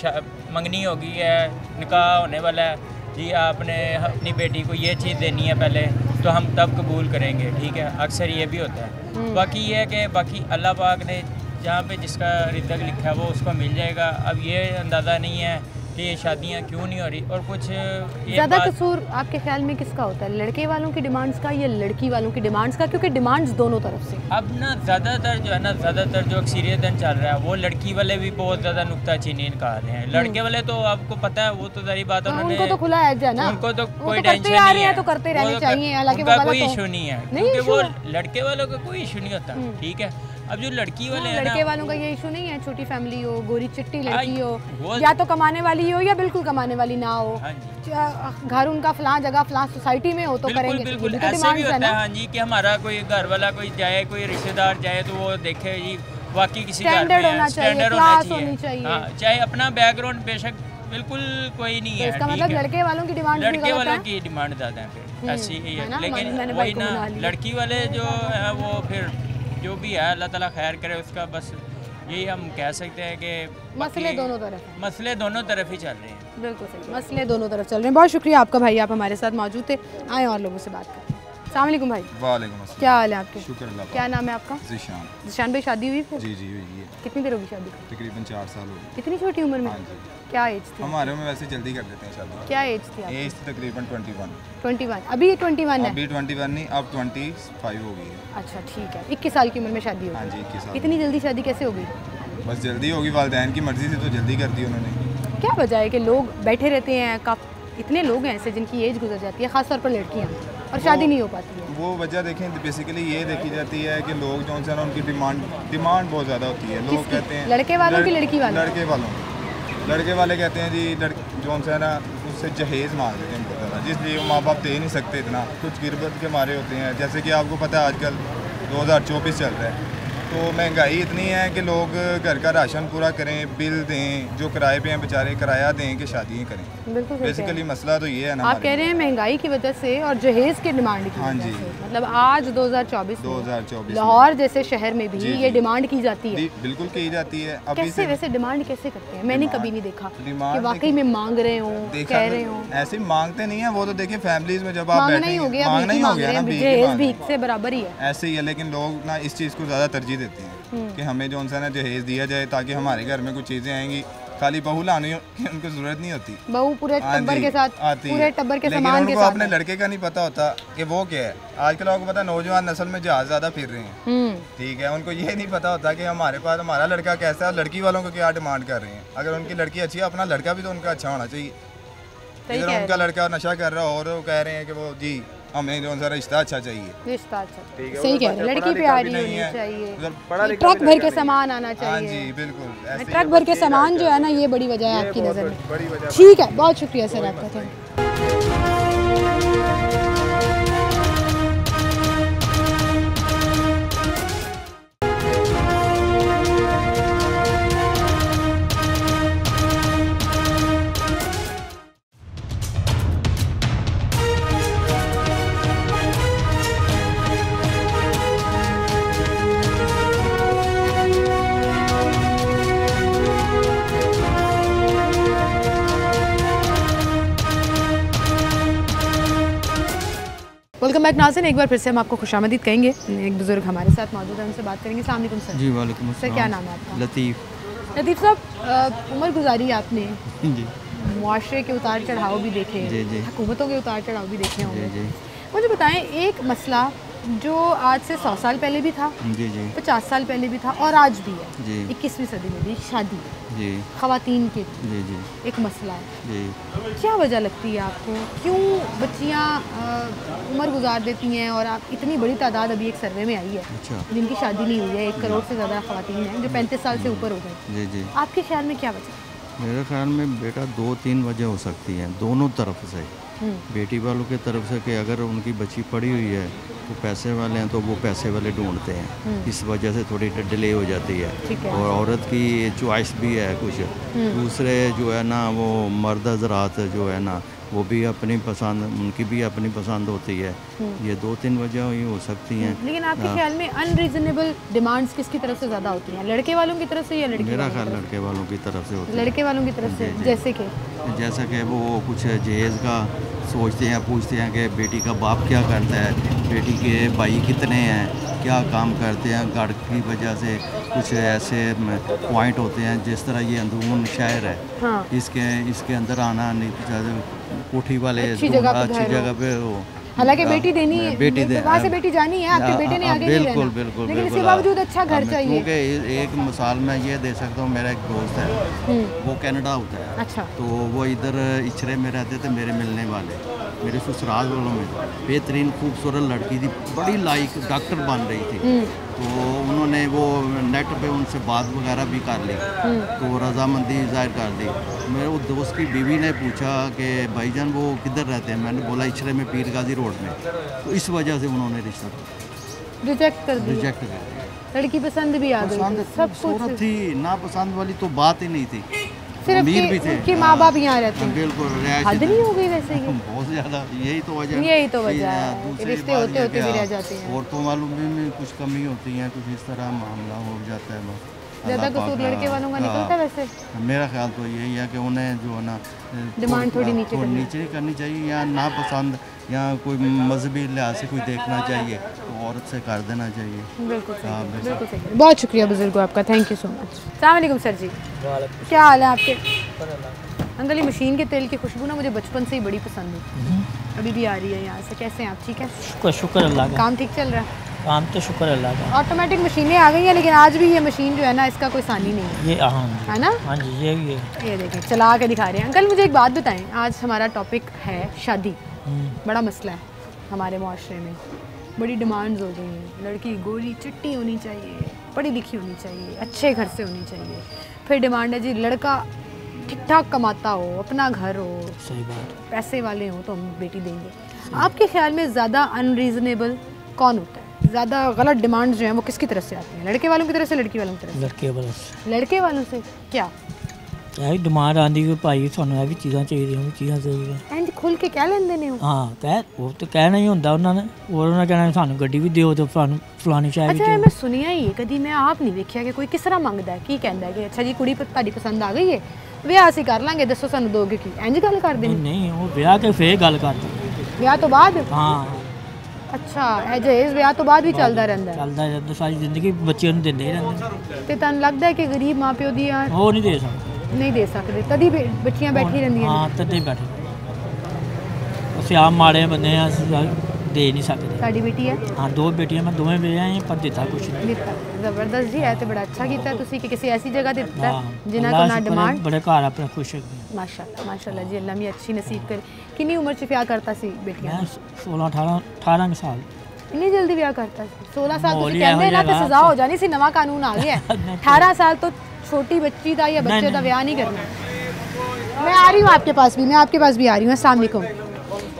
मंगनी होगी है, निकाह होने वाला है, जी आपने अपनी बेटी को ये चीज़ देनी है पहले, तो हम तब कबूल करेंगे, ठीक है, अक्सर ये भी होता है। बाकी ये है कि बाकी अल्लाह पाक ने जहाँ पे जिसका रिज़्क़ लिखा है वो उसको मिल जाएगा। अब ये अंदाज़ा नहीं है कि ये शादियाँ क्यों नहीं हो रही। और कुछ
ज़्यादा कसूर आपके ख्याल में किसका होता है, लड़के वालों की डिमांड्स का या लड़की वालों की डिमांड्स का? क्योंकि डिमांड्स दोनों तरफ से।
अब ना ज़्यादातर जो है ना, ज़्यादातर जो अक्सरियतन चल रहा है वो लड़की वाले भी बहुत ज़्यादा नुक्ताचीनी निकाल रहे हैं। लड़के वाले तो आपको पता है, वो तो सारी बात उन्होंने,
उनको तो खुला है ना,
उनको तो
वो
कोई
तो करते
टेंशन
आ रहे
नहीं
हैं
है,
तो करते रहने
वो
चाहिए, हालांकि
उनका
वो
कोई
गलत
इशू
हो।
नहीं है,
नहीं
क्योंकि
issue
वो
है।
लड़के वालों का कोई इशू नहीं होता, ठीक है। अब जो लड़की वाले हैं
लड़के
ना,
वालों का ये इशू नहीं है, छोटी फैमिली हो, गोरी चिट्टी लड़की हो,
वो-
या तो कमाने वाली हो या बिल्कुल कमाने वाली ना हो,
हाँ जी,
घर उनका फलां जगह फलां सोसाइटी में हो तो
बिल्कुल
करेंगे।
बिल्कुल
ये भी तो
ऐसे भी
डिमांड्स है
होता है।
ना।
हाँ जी, कि हमारा कोई घर वाला कोई जाए, कोई रिश्तेदार जाए तो वो देखे जी वाकई किसी घर
Standard
में
होना चाहिए,
स्टैंडर्ड
class होनी चाहिए।
हाँ, चाहे अपना बैकग्राउंड बेशक बिल्कुल कोई नहीं
तो
है,
इसका
ठीक
मतलब
है।
लड़के वालों की डिमांड भी
लड़के
गलत
वालों
है।
की डिमांड ज़्यादा है फिर ऐसी ही
है
है,
ना,
लेकिन
मैंने
वही
भाई को
ना
बना लिया।
लड़की वाले जो है वो फिर जो भी है अल्लाह ताला खैर करे उसका, बस यही हम कह सकते हैं कि
मसले
बाकी
दोनों तरफ हैं।
मसले दोनों तरफ ही चल रहे हैं।
बिल्कुल सही, मसले दोनों तरफ चल रहे हैं। बहुत शुक्रिया आपका भाई, आप हमारे साथ मौजूद थे। आए और लोगों से बात करें। अस्सलाम वालेकुम भाई।
वालेकुम अस्सलाम।
क्या हाल है आपके?
शुक्र अल्लाह का।
क्या नाम है आपका?
ज़ीशान।
ज़ीशान भाई शादी हुई फिर?
जी जी हुई है।
कितनी देर होगी शादी को?
तकरीबन 4 साल हो गए।
इतनी छोटी उम्र में?
हाँ जी।
क्या एज थी?
हमारे में वैसे जल्दी कर देते हैं शादी।
क्या एज थी आपकी?
एज थी तकरीबन 21।
21। अभी 21 है?
अभी 21 नहीं, अब 25 हो गई है।
अच्छा ठीक है। 21 साल की उम्र में शादी
हाँ
होगी?
जी 21 साल।
इतनी जल्दी शादी कैसे हो गई?
बस जल्दी होगी, वालिदैन की मर्ज़ी से तो जल्दी कर दी उन्होंने।
क्या वजह है कि लोग बैठे रहते हैं? इतने लोग हैं ऐसे जिनकी एज गुजर जाती है, ख़ासतौर पर लड़कियाँ, और शादी नहीं हो पाती है।
वो वजह देखें बेसिकली ये देखी जाती है कि लोग जो है ना उनकी डिमांड बहुत ज़्यादा होती है। लोग कहते हैं
लड़के वालों की, लड़की वालों?
लड़के वाले कहते हैं जी जो है ना उससे जहेज़ मांग लेते हैं बहुत ज़्यादा, जिसलिए माँ बाप दे नहीं सकते इतना, कुछ गिरबत के मारे होते हैं। जैसे कि आपको पता है आजकल 2024 चल रहा है, तो महंगाई इतनी है कि लोग घर का राशन पूरा करें, बिल दें, जो किराए पे हैं बेचारे किराया दें कि शादियाँ करें।
बिल्कुल
बेसिकली मसला तो ये है ना।
आप कह रहे हैं महंगाई की वजह से और जहेज़ की डिमांड की
हाँ
वजह
जी।
से। मतलब आज 2024
में
लाहौर जैसे शहर में भी ये डिमांड की जाती है?
बिल्कुल की जाती है।
कैसे वैसे डिमांड कैसे करते हैं? मैंने कभी नहीं देखा कि वाकई में मांग रहे हो, कह रहे हो।
ऐसे मांगते नहीं है वो, तो देखिए फैमिलीज में जब आप
मांगना ही हो गया,
मांगना ही हो गया ना,
जहेज़ भीख से बराबर ही है।
ऐसे ही है, लेकिन लोग ना इस चीज़ को ज़्यादा तरजीह देते हैं कि हमें जो उनसे ना जहेज़ दिया जाए ताकि हमारे घर में कुछ चीज़ें आएंगी। खाली बहू लाने की उनको ज़रूरत नहीं होती,
बहू पूरे टब्बर के साथ
आती
पूरे टब्बर के सामान के
उनको
साथ
अपने लड़के का नहीं पता होता कि वो क्या है। आजकल आपको पता है नौजवान नस्ल में जहाज ज़्यादा फिर रहे हैं, ठीक है। उनको ये नहीं पता होता कि हमारे पास हमारा लड़का कैसा है, लड़की वालों को क्या डिमांड कर रहे हैं। अगर उनकी लड़की अच्छी है, अपना लड़का भी तो उनका अच्छा होना चाहिए। इधर उनका लड़का नशा कर रहा हो और वो कह रहे हैं कि वो जी हमें जो सा रिश्ता अच्छा चाहिए,
रिश्ता अच्छा, सही कह रहे हैं। लड़की प्यारी होनी चाहिए,
ट्रक
भर के सामान आना
हाँ
चाहिए।
जी बिल्कुल,
ट्रक भर के सामान जो है ना, ये बड़ी वजह है आपकी नज़र में। ठीक है, बहुत शुक्रिया सर आपका। वेलकम बैक नाज़रीन, एक बार फिर से हम आपको खुशामदीद कहेंगे। एक बुज़ुर्ग हमारे साथ मौजूद है, उनसे बात करेंगे। अस्सलाम वालेकुम सर।
जी वालेकुम
सर, क्या नाम है आपका?
लतीफ़।
लतीफ़ साहब, उम्र गुजारी आपने,
जी,
मुआशरे के उतार चढ़ाव भी देखे,
जी।
हुकूमतों के उतार चढ़ाव भी देखे होंगे।
जी।
मुझे बताएं, एक मसला जो आज से 100 साल पहले भी था,
जी
50 साल पहले भी था और आज भी है,
जी,
21वीं सदी में भी शादी
जी,
ख़वातीन के
जी
एक मसला है।
जी।
क्या वजह लगती है आपको, क्यों बच्चियाँ उम्र गुजार देती हैं? और आप इतनी बड़ी तादाद अभी एक सर्वे में आई है जिनकी शादी नहीं हुई है, 1 करोड़ से ज़्यादा ख़वातीन हैं जो 35 साल से ऊपर हो गए।
जी।
आपके ख्याल में क्या वजह?
मेरे ख्याल में बेटा 2-3 वजह हो सकती हैं, दोनों तरफ से। बेटी वालों की तरफ से कि अगर उनकी बच्ची पढ़ी हुई है तो पैसे वाले हैं तो वो पैसे वाले ढूंढते हैं, इस वजह से थोड़ी डिले हो जाती है। और औरत की चॉइस भी है कुछ। दूसरे जो है ना वो मर्द हजरात जो है ना वो भी अपनी पसंद, उनकी भी अपनी पसंद होती है। ये 2-3 वजह ही हो सकती हैं।
लेकिन आपके ख्याल में अनरीजनेबल डिमांड्स किसकी तरफ से ज़्यादा होती हैं, लड़के वालों की तरफ से या लड़की?
मेरा ख्याल लड़के वालों की तरफ से होती है।
लड़के वालों की तरफ से? जैसे कि
वो कुछ जहेज़ का सोचते हैं, पूछते हैं कि बेटी का बाप क्या करता है, बेटी के भाई कितने हैं, क्या काम करते हैं। घर की वजह से कुछ ऐसे पॉइंट होते हैं, जिस तरह ये अंदरून शहर है,
हाँ।
इसके अंदर आना नहीं, कोठी वाले
अच्छी जगह
पे हो।
हालांकि बेटी देनी है,
बेटी
वहाँ से बेटी जानी है, आपके बेटे ने आगे नहीं रहना।
बिल्कुल।
लेकिन इसके बावजूद अच्छा घर चाहिए।
क्योंकि एक मिसाल मैं ये दे सकता हूँ, मेरा एक दोस्त है, वो कनाडा होता है।
अच्छा।
तो वो इधर इचरे में रहते थे, मेरे मिलने वाले, मेरे ससुराल वालों में बेहतरीन खूबसूरत लड़की थी, बड़ी लाइक डॉक्टर बन रही थी। तो उन्होंने वो नेट पे उनसे बात वगैरह भी कर ली, तो रजामंदी जाहिर कर दी। मेरे वो दोस्त की बीवी ने पूछा कि भाईजान वो किधर रहते हैं, मैंने बोला इचरे में, पीर गाजी रोड में। तो इस वजह से उन्होंने रिश्ता
रिजेक्ट कर दिया। लड़की पसंद भी आ गई, सब कुछ
थी, नापसंद वाली तो बात ही नहीं थी।
सिर्फ
भी थे,
कि माँ बाप यहाँ रहते हैं।
बिल्कुल,
हद नहीं हो गई वैसे ही
बहुत ज़्यादा। यही तो वजह
है, रिश्ते होते होते भी रह जाते हैं।
औरतों मालूम में कुछ कमी होती है, कुछ इस तरह मामला हो जाता है। बस
ज़्यादा कसूर लड़के वालों का निकलता है वैसे।
मेरा ख्याल तो यही है कि उन्हें जो है ना
डिमांड थोड़ी नीचे
नहीं करनी चाहिए, या नापसंद यहाँ कोई मजहबी लिहाज से कोई देखना चाहिए तो औरत से कर देना चाहिए।
बिल्कुल
हाँ,
सही, बिल्कुल सही। बहुत शुक्रिया बुजुर्गो आपका, थैंक यू सो मच। अस्सलाम वालेकुम सर जी, क्या हाल है आपके? अंकल ये मशीन के तेल की खुशबू ना मुझे बचपन से ही बड़ी पसंद है, अभी भी आ रही है यहाँ से। कैसे हैं आप, ठीक है?
शुक्र अल्लाह का।
काम ठीक चल रहा है?
काम तो शुक्र अल्लाह का।
ऑटोमेटिक मशीनें आ गई हैं, लेकिन आज भी ये मशीन जो है ना इसका कोई सानी नहीं है।
ये
है ना?
हाँ जी, ये
देखें चला के दिखा रहे हैं। अंकल मुझे एक बात बताएं, आज हमारा टॉपिक है शादी। बड़ा मसला है हमारे माशरे में, बड़ी डिमांड्स हो गई हैं। लड़की गोरी चिट्टी होनी चाहिए, पढ़ी लिखी होनी चाहिए, अच्छे घर से होनी चाहिए। फिर डिमांड है जी लड़का ठीक ठाक कमाता हो, अपना घर हो,
सही बात,
पैसे वाले हो तो हम बेटी देंगे। आपके ख्याल में ज़्यादा अनरीज़नेबल कौन होता है? ज़्यादा गलत डिमांड जो है वो किसकी तरफ से आती हैं? लड़के वालों की तरफ से, लड़की वालों की तरफ से?
लड़के वालों से।
लड़के वालों से क्या
यही डिमांड आती है भाई थानू भी चीज़ां चाहिए, भी चीज़ां चाहिए।
इंज खुल के कह लेंदे ने हो?
हाँ कह वो तो कहना ही होंदा उन्होंने, उन्होंने कहना सानू गड्डी भी दिओ तो फलानी चाय भी
अच्छा
दिओ।
मैं सुनिया ही है कदी, मैं आप नहीं देखिया कि कोई किस तरह मंगदा है, की कहंदा है कि अच्छा जी कुड़ी तुहाडी पसंद आ गई है, विआह ਅਸੀਂ ਕਰ ਲਾਂਗੇ, ਦੱਸੋ ਸਾਨੂੰ ਦੋਗੇ ਕੀ? ਇੰਜ ਗੱਲ ਕਰਦੇ ਨੇ?
नहीं वो ब्याह के फिर गल करते।
ਵਿਆਹ ਤੋਂ ਬਾਅਦ?
हाँ
ਅੱਛਾ ਇਹ ਜਹੇਜ਼ ਵਿਆਹ ਤੋਂ ਬਾਅਦ ਵੀ ਚੱਲਦਾ ਰਹਿੰਦਾ ਹੈ?
ਚੱਲਦਾ ਰਹਿੰਦਾ ਸਾਰੀ ਜ਼ਿੰਦਗੀ, ਬੱਚਿਆਂ ਨੂੰ ਦਿੰਦੇ ਹੀ ਰਹਿੰਦੇ।
ਤੇ ਤੁਹਾਨੂੰ ਲੱਗਦਾ ਹੈ ਕਿ ਗਰੀਬ ਮਾਪਿਓ ਦੀ
ਉਹ ਨਹੀਂ ਦੇ ਸਕਦੇ,
ਨਹੀਂ ਦੇ ਸਕਦੇ, ਤਦੀ ਬੱਚੀਆਂ ਬੈਠੀ ਰਹਿੰਦੀਆਂ
ਹਾਂ ਤਦੇ ਬੈਠੇ। ਅਸੀਂ ਆਪ ਮਾੜੇ ਬੰਦੇ ਆ, ਅਸੀਂ दे नहीं सकते।
साड़ी बेटी है?
हाँ दो बेटियां, मैं दोवें बेटियां हैं पर दिता कुछ नहीं।
दिता जबरदस्त जी है तो बड़ा अच्छा किया तुसी कि किसी ऐसी जगह दिता
हाँ,
जिन्हां को ना डिमांड।
बड़े घर अपना खुश है
माशाल्लाह माशाल्लाह जी, अल्लाह मी अच्छी नसीब करे। कितनी उम्र च ब्याह करता सी बेटियां?
16-18 साल।
इतनी जल्दी ब्याह करता सी? 16 साल तुसी कहंदे ना ते सजा हो जानी सी, नवा कानून आ गया है। 18 साल तो छोटी बच्ची दा या बच्चे दा ब्याह नहीं करना। मैं आ रही हूँ आपके पास भी, मैं आपके पास भी आ रही हूँ। अस्सलाम वालेकुम।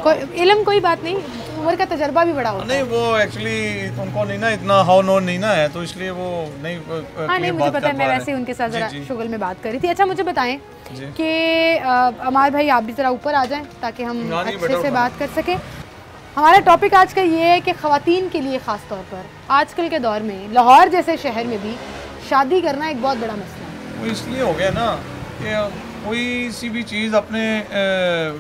कोई इल्म कोई बात नहीं, उम्र का तजर्बा भी बड़ा होता है।
नहीं वो एक्चुअली उनको नहीं ना इतना हाउ नो नहीं ना है, तो इसलिए वो नहीं
हाँ नहीं मुझे पता है, मैं वैसे ही उनके साथ ज़रा शुगल में बात कर रही थी। अच्छा मुझे बताएं कि अमार भाई आप भी ज़रा ऊपर आ जाएं ताकि हम अच्छे से बात कर सकें। हमारा टॉपिक आज का ये है कि ख़वातीन के लिए ख़ास तौर पर आजकल के दौर में लाहौर जैसे शहर में भी शादी करना एक बहुत बड़ा मसला है।
वो इसलिए हो गया ना कि कोई सी भी चीज़ अपने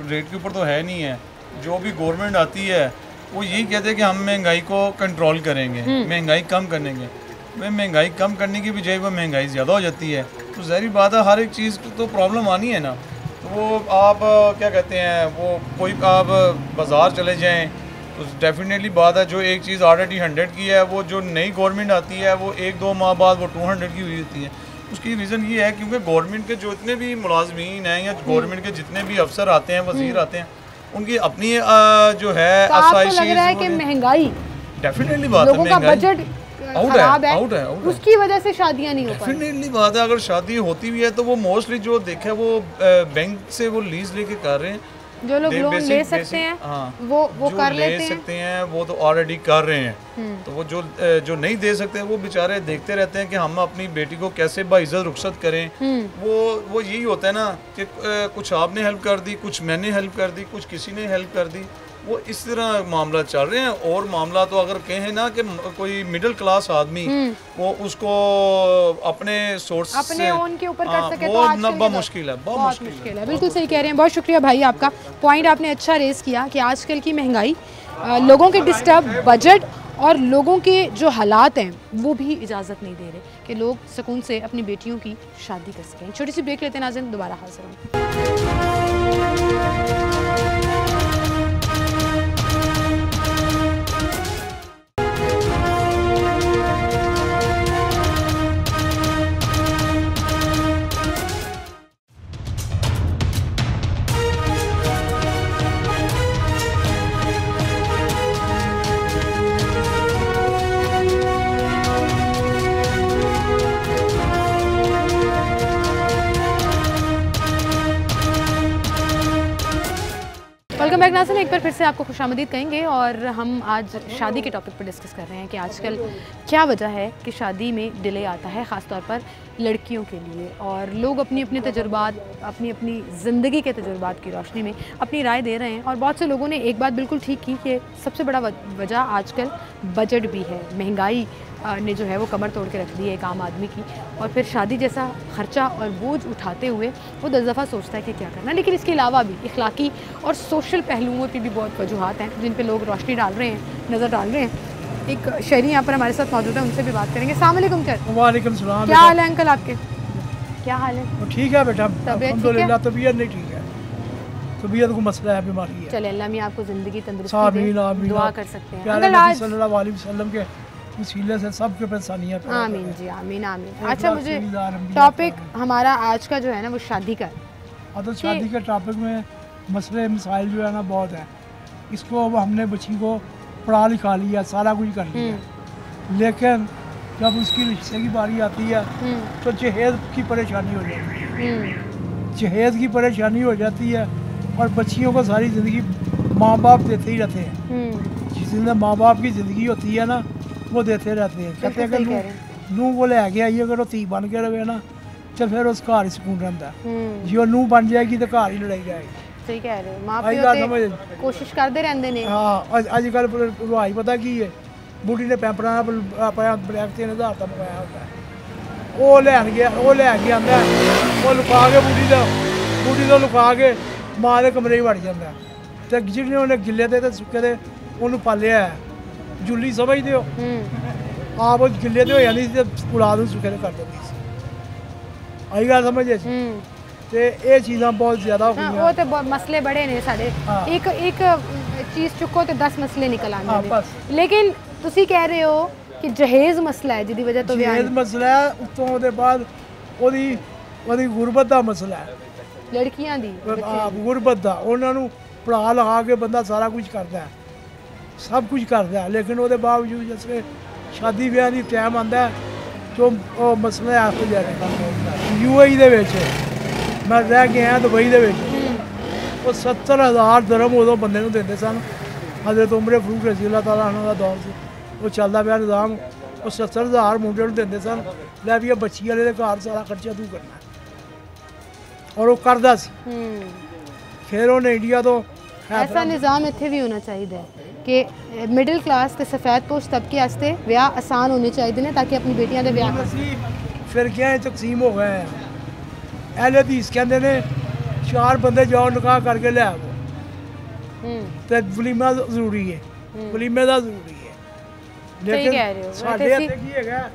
रेट के ऊपर तो है नहीं है। जो भी गवर्नमेंट आती है वो यही कहते हैं कि हम महंगाई को कंट्रोल करेंगे, महंगाई कम करेंगे। वह महंगाई कम करने की बजाय वो महंगाई ज़्यादा हो जाती है, तो ज़ाहिर बात है हर एक चीज़ की तो प्रॉब्लम आनी है ना। तो वो आप क्या कहते हैं, वो कोई आप बाज़ार चले जाएं तो डेफिनेटली बात है जो एक चीज़ ऑलरेडी 100 की है, वो जो नई गवर्नमेंट आती है वो 1-2 माह बाद वो 200 की हुई होती है। उसकी रीज़न ये है क्योंकि गवर्नमेंट के जो इतने भी मुलाजमीन हैं या गवर्नमेंट के जितने भी अफसर आते हैं, वज़ीर आते हैं, उनकी अपनी जो है
तो आपको लग रहा है कि महंगाई
डेफिनेटली बात है,
लोगों का बजट खराब है, उसकी वजह से शादियां नहीं हो पाती।
डेफिनेटली बात है, अगर शादी होती भी है तो वो मोस्टली जो देखा है वो बैंक से वो लीज लेके कर रहे हैं,
जो लोग लोन ले सकते हैं वो कर लेते
हैं, वो तो ऑलरेडी कर रहे हैं। तो वो जो नहीं दे सकते हैं वो बेचारे देखते रहते हैं कि हम अपनी बेटी को कैसे बाइज्जत रुखसत करें। वो यही होता है ना कि कुछ आपने हेल्प कर दी, कुछ मैंने हेल्प कर दी, कुछ किसी ने हेल्प कर दी, वो इस तरह मामला चल रहे हैं। और मामला तो अगर कहें ना कि कोई मिडिल क्लास आदमी वो उसको अपने सोर्स
अपने ओन के ऊपर कर सके तो
बहुत मुश्किल है, बहुत मुश्किल है।
बिल्कुल सही कह रहे हैं, बहुत शुक्रिया भाई आपका। पॉइंट आपने अच्छा रेस किया कि आजकल की महंगाई, लोगों के डिस्टर्ब बजट और लोगों के जो हालात हैं वो भी इजाज़त नहीं दे रहे कि लोग सुकून से अपनी बेटियों की शादी कर सकें। छोटी सी ब्रेक लेते हैं, नाज़रीन दोबारा हाजिर होंगे। वेलकम बैक नाज़रीन, एक बार फिर से आपको खुशामदीद कहेंगे और हम आज शादी के टॉपिक पर डिस्कस कर रहे हैं कि आजकल क्या वजह है कि शादी में डिले आता है, ख़ास तौर पर लड़कियों के लिए। और लोग अपनी अपनी तजुर्बात, अपनी अपनी ज़िंदगी के तजुर्बात की रोशनी में अपनी राय दे रहे हैं। और बहुत से लोगों ने एक बात बिल्कुल ठीक की कि सबसे बड़ा वजह आजकल बजट भी है, महंगाई ने जो है वो कमर तोड़ के रख दी है एक आम आदमी की, और फिर शादी जैसा खर्चा और बोझ उठाते हुए वो 10 दफ़ा सोचता है कि क्या करना। लेकिन इसके अलावा भी इखलाकी और सोशल पहलुओं पर भी बहुत वजूहात हैं जिन पर लोग रोशनी डाल रहे हैं, नज़र डाल रहे हैं। एक शहरी यहाँ पर हमारे साथ मौजूद है, उनसे भी बात करेंगे। अस्सलाम वालेकुम सर।
वालेकुम सलाम।
क्या हाल है अंकल आपके? क्या हाल है?
ठीक है बेटा,
अल्हम्दुलिल्लाह।
तबीयत नहीं ठीक है, तबीयत को मसला है, बीमारी है।
चले अल्लाह मियां आपको ज़िंदगी तंदुरुस्ती दे, दुआ कर सकते हैं
प्यारे
अंकल।
नबी
आज
सल्लल्लाहु अलैहि वसल्लम के वसीले से सबके परेशानियां पैदा
आमीन
करें।
जी, आमीन आमीन।
एक
अच्छा,
लाख
मुझे
सीज़ार अंबिया
टॉपिक हमारा आज का जो है ना वो शादी का है।
और तो शादी के टॉपिक में मसले मसाइल जो है ना बहुत है। इसको अब हमने बच्ची को पढ़ा लिखा लिया, सारा कुछ कर लिया, लेकिन जब उसकी रिश्ते की बारी आती है तो जहेज की परेशानी हो जाती है। जहेज की परेशानी हो जाती है और बच्चियों को सारी ज़िंदगी माँ बाप देते ही रहते हैं। जिस दिन माँ बाप की ज़िंदगी होती है ना वो देते रहते हैं। कहते हैं कि नूह वो लै गया ये अगर धी बन के रहे ना तो फिर उस घर ही सुकून रहता है। जो नूह बन जाएगी तो घर ही लड़ाई जाएगी।
सही कह रहे हो, माँ प्यो ते कोशिश करते रहते ने।
हाँ, अजकल रुआई पता की है, बुढ़ी ने पैंपरा अपना ब्लैक 3000 तक मंगाया होता है, वो लैन गया, वो लैके आंदा वो लुका के बुढ़ी तो लुका के माँ के कमरे वड़ जाता है। तो जिन्हें उन्हें गिले दे सुके दे उन्होंने पालिया है। जुली समझते हो आप, वो गिले तो हो जाती तो औलाद सुखे कर देती सी। आई गल समझे ते ये चीज़ां बहुत ज़्यादा हो गई।
वो तो मसले बड़े ने साढ़े, एक चीज़ चुको तो 10 मसले निकल आते। लेकिन तुसी कह रहे हो कि जहेज मसला है जिहदी वजह तो
जहेज मसला है, उत्तों ਉਹਦੇ ਬਾਅਦ ਉਹਦੀ ਗੁਰਬਤ ਦਾ ਮਸਲਾ ਹੈ।
लड़कियां दी
गुरबत ਦਾ ਉਹਨਾਂ ਨੂੰ ਪੜਾ ਲਗਾ ਕੇ ਬੰਦਾ ਸਾਰਾ ਕੁਝ ਕਰਦਾ ਹੈ, ਸਭ ਕੁਝ ਕਰਦਾ ਹੈ, ਲੇਕਿਨ ਉਹਦੇ ਬਾਵਜੂਦ ਜਿਵੇਂ ਸ਼ਾਦੀ ਵਿਆਹ ਦੀ ਟਾਈਮ ਆਂਦਾ तो ਉਹ ਮਸਲਾ ਆ ਜਾਂਦਾ। UAE ਦੇ ਵਿੱਚ ਮੈਂ ਰਹਿ ਕੇ ਆਇਆ, ਦੁਬਈ ਦੇ ਵਿੱਚ ਉਹ 70,000 ਦਰਮ ਉਦੋਂ ਬੰਦੇ ਨੂੰ ਦਿੰਦੇ ਸਨ। हज़रत उमर फरूक रज़ी अल्लाह तआला अन्हु का दौर से वो चलता पाया निज़ाम। वो 70,000 मुंडे ਨੂੰ ਦਿੰਦੇ ਸਨ, ਲੈ ਵੀ ਬੱਚੀ ਵਾਲੇ ਦੇ ਘਰ ਸਾਰਾ ਖਰਚਾ ਤੂੰ करना, और वो करदा सी। फिर ਉਹਨੇ इंडिया तो
ऐसा निज़ाम इत्थे भी होना चाहिए कि मिडिल क्लास ते सफेद पोश तबके वास्ते विआह आसान होने चाहिए ने ताकि अपनी बेटियां दे विआह
फिर क्या तकसीम हो गए हैं। अहले हदीस कहते ने 4 बंदे जाओ निकाह करके ले आओ तो वलीमा जरूरी है, वलीमे का जरूरी है। लेकिन साढ़े हत्थे की है,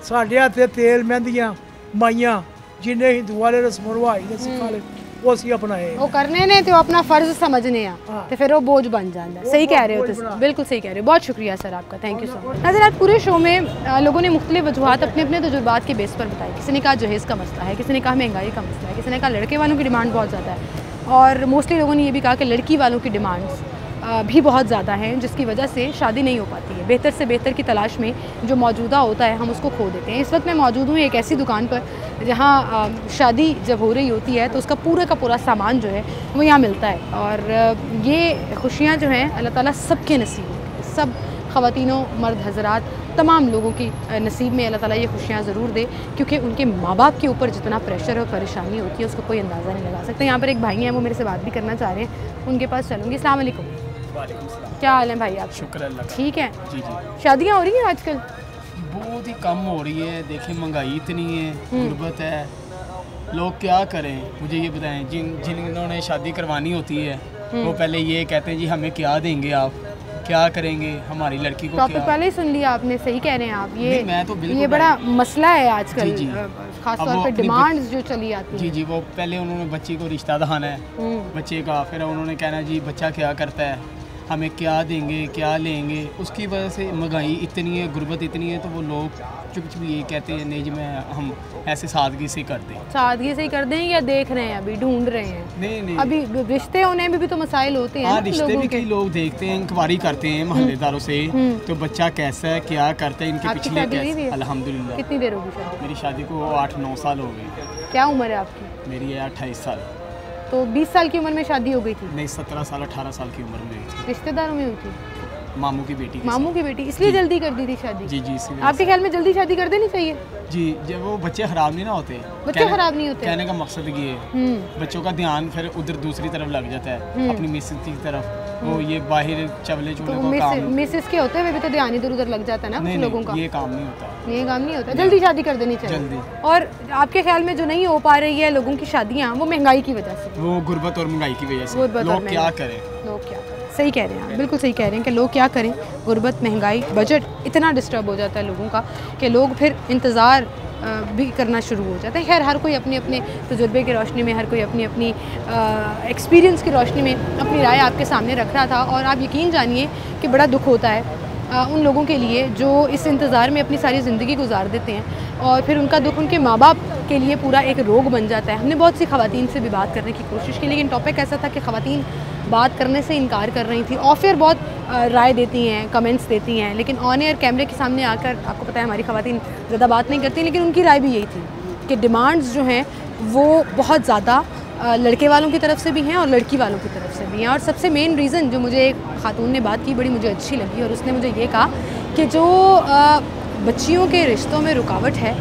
साढ़े हत्थे तेल मेहंदियां माइयां जिन्हें हिंदू वाले रस्म रवाज ने सिखा ले वो असी अपनाए
वो करने ने तो अपना फर्ज समझने आ तो फिर वो बोझ बन जाता है। सही कह रहे हो तुम, बिल्कुल सही कह रहे हो। बहुत शुक्रिया सर आपका, थैंक यू सो मच। नज़र आज पूरे शो में लोगों ने मुख्तलिफ वजूहात अपने अपने तजुर्बात के बेस पर बताई। किसी ने कहा जहेज़ का मसला है, किसी ने कहा महंगाई का मसला है, किसी ने कहा लड़के वालों की डिमांड बहुत ज़्यादा है, और मोस्टली लोगों ने ये भी कहा कि लड़की वालों की डिमांड्स भी बहुत ज़्यादा हैं जिसकी वजह से शादी नहीं हो पाती है। बेहतर से बेहतर की तलाश में जो मौजूदा होता है हम उसको खो देते हैं। इस वक्त मैं मौजूद हूँ एक ऐसी दुकान पर जहाँ शादी जब हो रही होती है तो उसका पूरा का पूरा सामान जो है वो यहाँ मिलता है, और ये खुशियाँ जो हैं अल्लाह ताला सबके नसीब में, सब ख़वातीनों मर्द हज़रात तमाम लोगों की नसीब में अल्लाह ताला ये खुशियाँ ज़रूर दे, क्योंकि उनके माँ बाप के ऊपर जितना प्रेशर और परेशानी होती है उसको कोई अंदाज़ा नहीं लगा सकता। यहाँ पर एक भाई हैं वो मेरे से बात भी करना चाह रहे हैं, उनके पास चलूँगी। अस्सलाम वालेकुम। क्या हाल है भाई आप?
शुक्र अल्लाह का।
ठीक है
जी जी।
शादियाँ हो रही हैं आजकल?
बहुत ही कम हो रही है। देखिए महंगाई इतनी है, गुर्बत है, लोग क्या करें मुझे ये बताएं। जिन्होंने शादी करवानी होती है वो पहले ये कहते हैं जी हमें क्या देंगे आप, क्या करेंगे हमारी लड़की को।
टॉपिक पहले ही सुन लिया आपने, सही कह रहे हैं आप। ये
मैं तो
ये बड़ा मसला है आजकल,
जी,
खास तौर पे डिमांड्स जो चली आती
जी जी। वो पहले उन्होंने बच्ची को रिश्ता दिखाना है बच्चे का, फिर उन्होंने कहना जी बच्चा क्या करता है, हमें क्या देंगे, क्या लेंगे। उसकी वजह से महंगाई इतनी है, गुर्बत इतनी है, तो वो लोग चुप चुप ये कहते हैं नहीं जी मैं हम ऐसे सादगी से कर दें।
सादगी से ही कर दें या देख रहे हैं, अभी ढूंढ रहे हैं?
नहीं
अभी रिश्ते होने में भी तो मसाइल होते हैं।
हाँ, रिश्ते भी कई लोग देखते हैं, इंक्वायरी करते हैं मोहल्लेदारों से, तो बच्चा कैसा है, क्या करता है, इनके पिछले कैसे। अल्हम्दुलिल्लाह।
कितनी देर होगी शादी?
मेरी शादी को 8-9 साल हो गए।
क्या उम्र है आपकी?
मेरी है 28 साल।
तो 20 साल की उम्र में शादी हो गई थी?
नहीं, 17 साल 18 साल की उम्र में हुई थी।
रिश्तेदारों में हुई थी?
मामू की बेटी।
मामू की बेटी, इसलिए जल्दी कर दी थी शादी?
जी जी, इसलिए।
आपके ख्याल में जल्दी शादी कर देनी चाहिए?
जी, जब वो बच्चे खराब नहीं ना होते।
बच्चे खराब नहीं होते?
कहने का मकसद ये है बच्चों का ध्यान फिर उधर दूसरी तरफ लग जाता है, अपनी मिसेज की तरफ। वो ये बाहर चवले चूले
तो
को काम
मिसेस के होते हुए भी तो ध्यान इधर उधर लग जाता है ना कुछ लोगों का।
ये काम नहीं होता,
ये काम नहीं होता, जल्दी शादी कर देनी चाहिए।
जल्दी।
और आपके ख्याल में जो नहीं हो पा रही है लोगों की शादियाँ, वो महंगाई की वजह से,
वो गुर्बत और महंगाई की वजह से।
गुर्बत और
लोग क्या
महंगाई।
करें,
लोग क्या करें, सही कह रहे हैं आप, बिल्कुल सही कह रहे हैं कि लोग क्या करें। गुर्बत, महंगाई, बजट इतना डिस्टर्ब हो जाता है लोगों का कि लोग फिर इंतज़ार भी करना शुरू हो जाता है। खैर, हर कोई अपने अपने तजुर्बे की रोशनी में, हर कोई अपनी अपनी एक्सपीरियंस की रोशनी में अपनी राय आपके सामने रख रहा था। और आप यकीन जानिए कि बड़ा दुख होता है उन लोगों के लिए जो इस इंतज़ार में अपनी सारी ज़िंदगी गुजार देते हैं और फिर उनका दुख उनके माँ बाप के लिए पूरा एक रोग बन जाता है। हमने बहुत सी ख़वातीन से भी बात करने की कोशिश की, लेकिन टॉपिक ऐसा था कि ख़वातीन बात करने से इनकार कर रही थी। ऑफ एयर बहुत राय देती हैं, कमेंट्स देती हैं, लेकिन ऑन एयर कैमरे के सामने आकर आपको पता है हमारी ख़वातीन ज़्यादा बात नहीं करती, लेकिन उनकी राय भी यही थी कि डिमांड्स जो हैं वो बहुत ज़्यादा लड़के वालों की तरफ से भी हैं और लड़की वालों की तरफ से भी हैं। और सबसे मेन रीज़न जो मुझे एक खातून ने बात की, बड़ी मुझे अच्छी लगी, और उसने मुझे ये कहा कि जो बच्चियों के रिश्तों में रुकावट है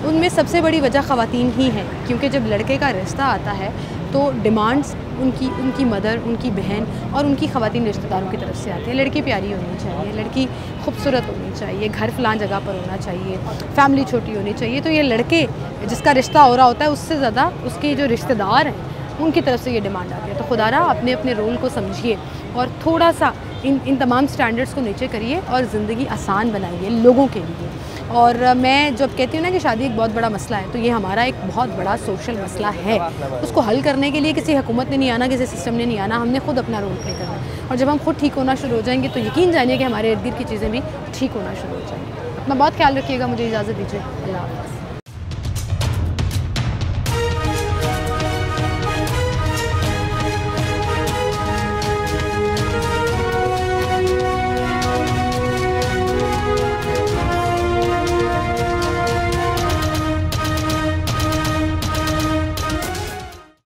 उनमें सबसे बड़ी वजह ख़वातीन ही है, क्योंकि जब लड़के का रिश्ता आता है तो डिमांड्स उनकी मदर, उनकी बहन और उनकी ख़वातीन रिश्तेदारों की तरफ से आती है। लड़की प्यारी होनी चाहिए, लड़की खूबसूरत होनी चाहिए, घर फलां जगह पर होना चाहिए, फैमिली छोटी होनी चाहिए। तो ये लड़के जिसका रिश्ता हो रहा होता है उससे ज़्यादा उसके जो रिश्तेदार हैं उनकी तरफ से ये डिमांड आती है। तो खुदारा अपने अपने रोल को समझिए और थोड़ा सा इन तमाम स्टैंडर्ड्स को नीचे करिए और ज़िंदगी आसान बनाइए लोगों के लिए। और मैं जब कहती हूँ ना कि शादी एक बहुत बड़ा मसला है, तो ये हमारा एक बहुत बड़ा सोशल मसला है। उसको हल करने के लिए किसी हुकूमत ने नहीं आना, किसी सिस्टम ने नहीं आना, हमने खुद अपना रोल प्ले करना है। और जब हम खुद ठीक होना शुरू हो जाएंगे तो यकीन जानिए कि हमारे इर्द गिर्द की चीज़ें भी ठीक होना शुरू हो जाएंगी। अपना बहुत ख्याल रखिएगा, मुझे इजाज़त दीजिए, अल्लाह हाफ़िज़।